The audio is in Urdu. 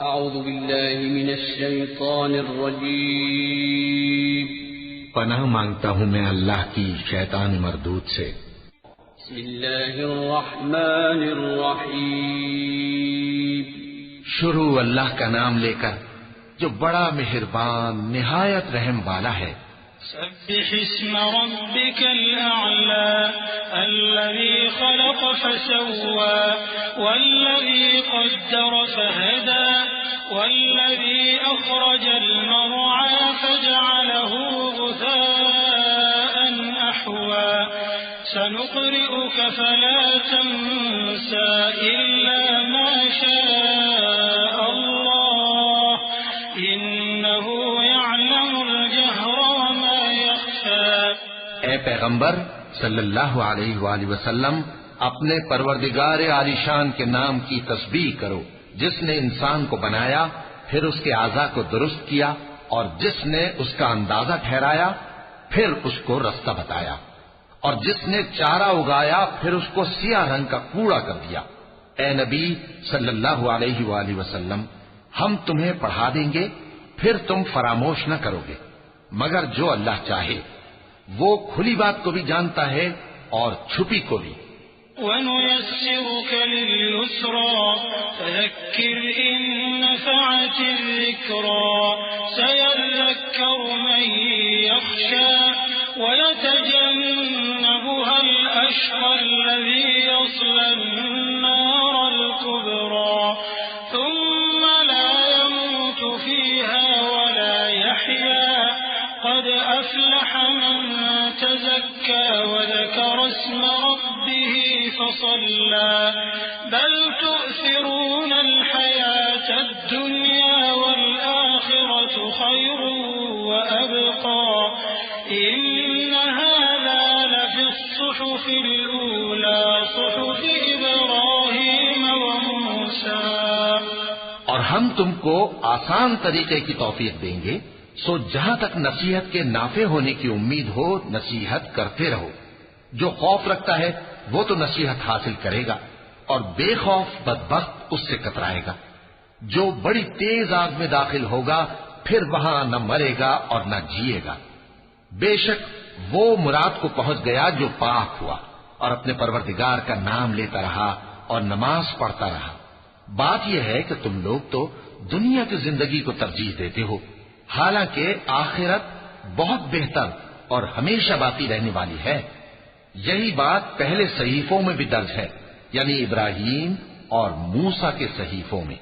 اعوذ باللہ من الشیطان الرجیم، پناہ مانگتا ہوں میں اللہ کی شیطان مردود سے۔ بسم اللہ الرحمن الرحیم، شروع اللہ کا نام لے کر جو بڑا مہربان نہایت رحم والا ہے۔ سبح اسم ربك الأعلى الذي خلق فسوى والذي قدر فهدى والذي أخرج المرعى فجعله غثاء أحوى سنقرئك فلا تنسى إلا ما شاء الله إنه يعلم الجهر وما يخفى۔ اے پیغمبر صلی اللہ علیہ وآلہ وسلم، اپنے پروردگار عالی شان کے نام کی تسبیح کرو، جس نے انسان کو بنایا پھر اس کے اعضاء کو درست کیا، اور جس نے اس کا اندازہ ٹھہرایا پھر اس کو رستہ بتایا، اور جس نے چارہ اگایا پھر اس کو سیاہ رنگ کا کوڑا کر دیا۔ اے نبی صلی اللہ علیہ وآلہ وسلم، ہم تمہیں پڑھا دیں گے پھر تم فراموش نہ کرو گے، مگر جو اللہ چاہے۔ وہ کھلی بات کو بھی جانتا ہے اور چھپی کو بھی۔ وَنُيَسِّرُكَ لِلْيُسْرَى فَذَكِّرْ إِن نَّفَعَتِ الذِّكْرَى سَيَذَّكَّرُ مَن يَخْشَىٰ وَيَتَجَنَّبُهَا الْأَشْقَى الَّذِي يَصْلَى النَّارَ الْكُبْرَىٰ ثُمَّ لَا يَمُوتُ فِيهَا وَلَا يَحْيَىٰ قَدْ أَفْلَحَ مَن تَزَكَّىٰ وَذَكَرَ اسْمَ رَبِّهِ فَصَلَّىٰ بَلْ تُؤْثِرُونَ الْحَيَاةَ الدُّنْيَا وَالْآخِرَةُ خَيْرٌ وَأَبْقَىٰ إِنَّ هَٰذَا لَفِي الصُّحُفِ الْأُولَىٰ صُحُفِ إِبْرَاهِيمَ وَمُوسَىٰ۔ اور ہم تم کو آسان طریقے کی توفیق دیں گے، سو جہاں تک نصیحت کے نافع ہونے کی امید ہو نصیحت کرتے رہو۔ جو خوف رکھتا ہے وہ تو نصیحت حاصل کرے گا، اور بے خوف بدبخت اس سے کترائے گا۔ جو بڑی تیز آگ میں داخل ہوگا پھر وہاں نہ مرے گا اور نہ جیے گا۔ بے شک وہ مراد کو پہنچ گیا جو پاک ہوا اور اپنے پروردگار کا نام لیتا رہا اور نماز پڑھتا رہا۔ بات یہ ہے کہ تم لوگ تو دنیا کی زندگی کو ترجیح دیتے ہو، حالانکہ آخرت بہت بہتر اور ہمیشہ باقی رہنے والی ہے۔ یہی بات پہلے صحیفوں میں بھی درج ہے، یعنی ابراہیم اور موسیٰ کے صحیفوں میں۔